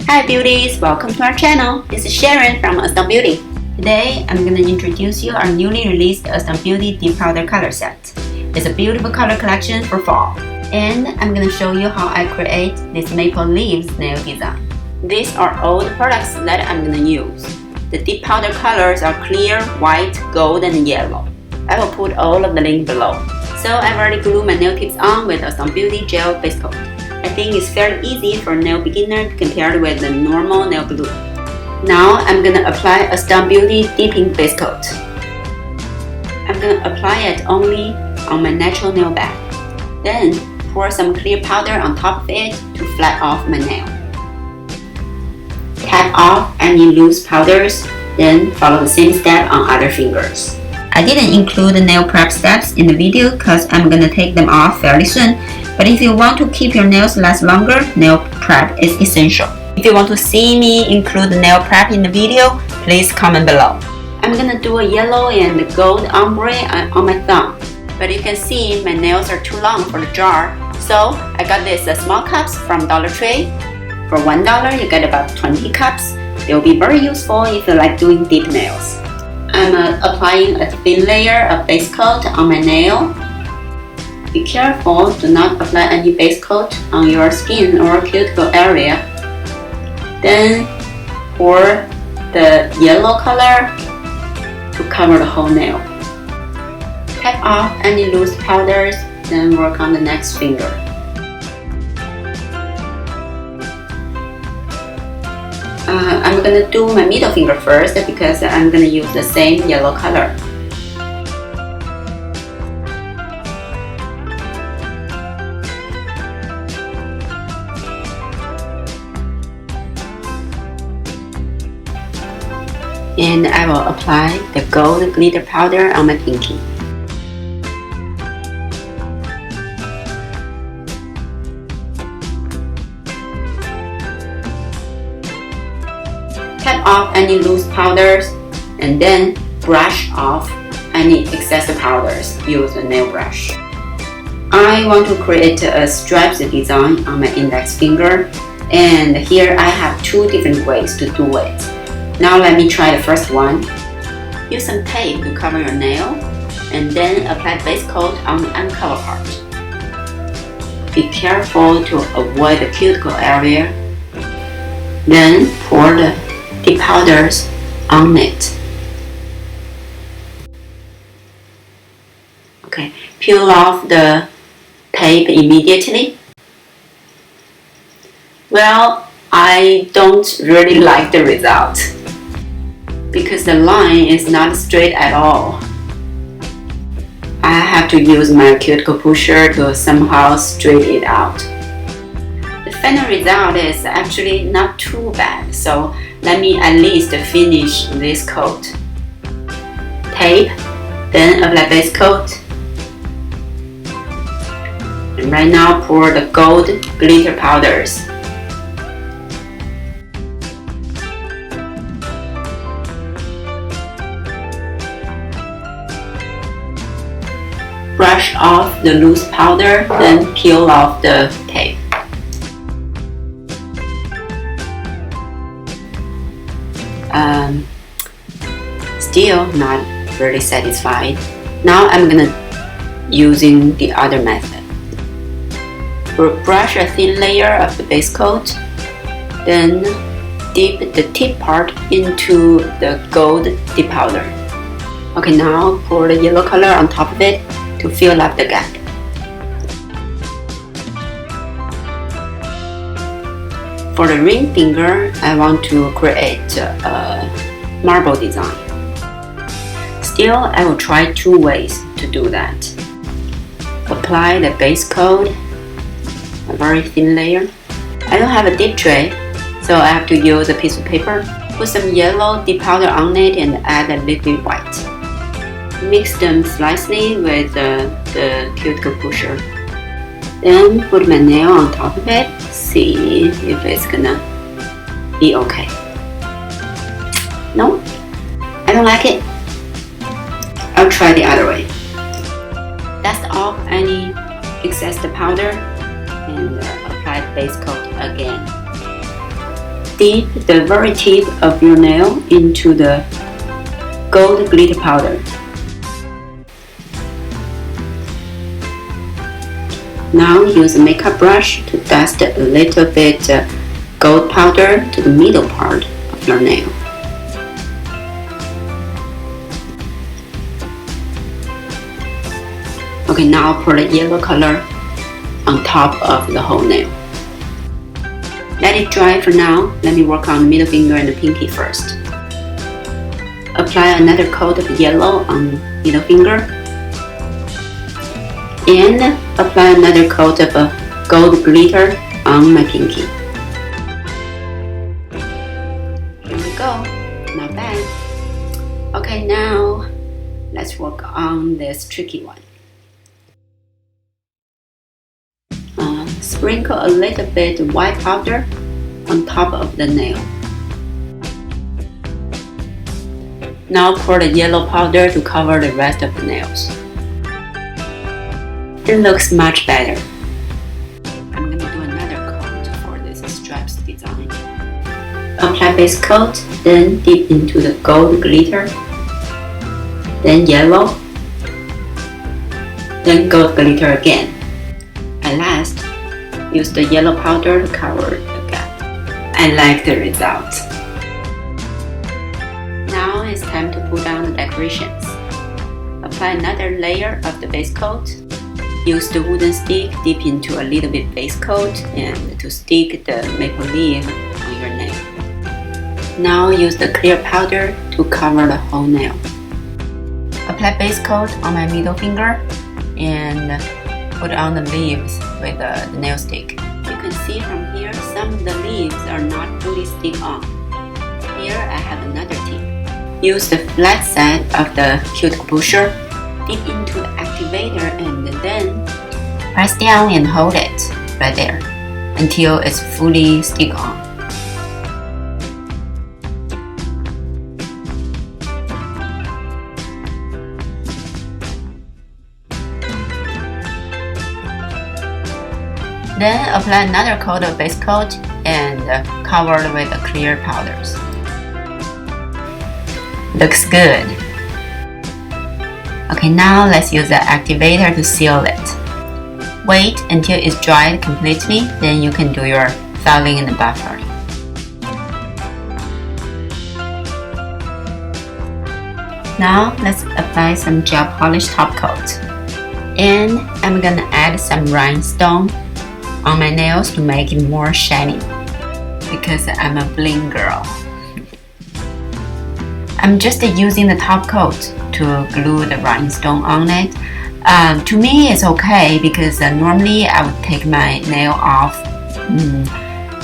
Hi beauties, welcome to our channel. This is Sharon from AstoundBeauty. Today I'm going to introduce you our newly released AstoundBeauty Deep Powder Color Set. It's a beautiful color collection for fall. And I'm going to show you how I create this maple leaves nail design. These are all the products that I'm going to use. The deep powder colors are clear, white, gold, and yellow. I will put all of the link below. So I've already glued my nail tips on with AstoundBeauty gel base coat. I think it's fairly easy for a nail beginner compared with the normal nail glue. Now I'm going to apply AstoundBeauty Deeping Base Coat. I'm going to apply it only on my natural nail bed. Then pour some clear powder on top of it to flat off my nail. Tap off any loose powders, then follow the same step on other fingers. I didn't include the nail prep steps in the video because I'm going to take them off fairly soon. But if you want to keep your nails last longer, nail prep is essential. If you want to see me include the nail prep in the video, please comment below. I'm gonna do a yellow and gold ombre on my thumb. But you can see my nails are too long for the jar. So I got these small cups from Dollar Tree. For $1 you get about 20 cups. They'll be very useful if you like doing deep nails. I'm applying a thin layer of base coat on my nail. Be careful, do not apply any base coat on your skin or cuticle area. Then pour the yellow color to cover the whole nail. Tap off any loose powders, then work on the next finger. I'm gonna do my middle finger first because I'm gonna use the same yellow color. And I will apply the gold glitter powder on my pinky. Tap off any loose powders and then brush off any excess powders. Use a nail brush. I want to create a stripes design on my index finger, and here I have two different ways to do it. Now let me try the first one. Use some tape to cover your nail and then apply base coat on the uncovered part. Be careful to avoid the cuticle area. Then pour the deep powders on it. Okay, peel off the tape immediately. Well, I don't really like the result, because the line is not straight at all. I have to use my cuticle pusher to somehow straighten it out. The final result is actually not too bad, so let me at least finish this coat. Tape, then apply base coat. And right now pour the gold glitter powders. Brush off the loose powder, then peel off the tape. Still not really satisfied. Now I'm gonna using the other method. Brush a thin layer of the base coat, then dip the tip part into the gold deep powder. Okay, now pour the yellow color on top of it to fill up the gap. For the ring finger, I want to create a marble design. Still, I will try two ways to do that. Apply the base coat, a very thin layer. I don't have a dip tray, so I have to use a piece of paper. Put some yellow deep powder on it and add a liquid white. Mix them slightly with the cuticle pusher. Then put my nail on top of it, see if it's gonna be okay. No, I don't like it. I'll try the other way. Dust off any excess powder and apply the base coat again. dip the very tip of your nail into the gold glitter powder. Now use a makeup brush to dust a little bit gold powder to the middle part of your nail. Okay, now pour the yellow color on top of the whole nail. Let it dry for now. Let me work on the middle finger and the pinky first. Apply another coat of yellow on middle finger. And apply another coat of gold glitter on my pinky. Here we go. Not bad. Okay, now let's work on this tricky one. Sprinkle a little bit white powder on top of the nail. Now pour the yellow powder to cover the rest of the nails. It looks much better. I'm going to do another coat for this stripes design. Apply base coat, then dip into the gold glitter, then yellow, then gold glitter again. And last, use the yellow powder to cover the gap. I like the result. Now it's time to put down the decorations. Apply another layer of the base coat. Use the wooden stick, dip into a little bit base coat and to stick the maple leaf on your nail. Now use the clear powder to cover the whole nail. Apply base coat on my middle finger and put on the leaves with the nail stick. You can see from here some of the leaves are not fully stick on. Here I have another tip. Use the flat side of the cuticle pusher, dip into the activator and then press down and hold it right there until it's fully stick on. Then apply another coat of base coat and cover it with the clear powders. Looks good. Okay, now let's use the activator to seal it. Wait until it's dried completely, then you can do your filing and buffering. Now let's apply some gel polish top coat. And I'm gonna add some rhinestone on my nails to make it more shiny because I'm a bling girl. I'm just using the top coat to glue the rhinestone on it. To me it's okay because normally I would take my nail off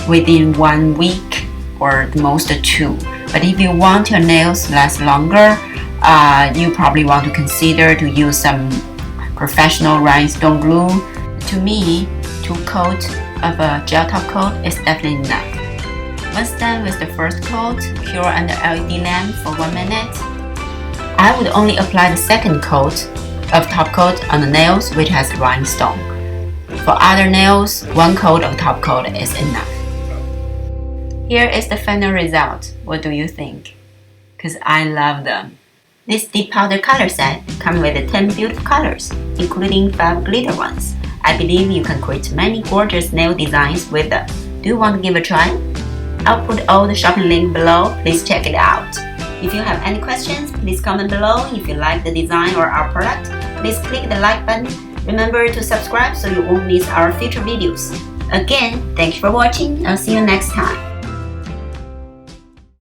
within 1 week or the most 2. But if you want your nails to last longer, you probably want to consider to use some professional rhinestone glue. To me, 2 coats of a gel top coat is definitely enough. Once done with the first coat, cure under LED lamp for 1 minute. I would only apply the second coat of top coat on the nails which has rhinestone. For other nails, 1 coat of top coat is enough. Here is the final result. What do you think? Because I love them. This deep powder color set comes with 10 beautiful colors, including 5 glitter ones. I believe you can create many gorgeous nail designs with them. Do you want to give a try? I'll put all the shopping link below. Please check it out. If you have any questions, please comment below. If you like the design or our product, please click the like button. Remember to subscribe so you won't miss our future videos. Again, thanks for watching. I'll see you next time.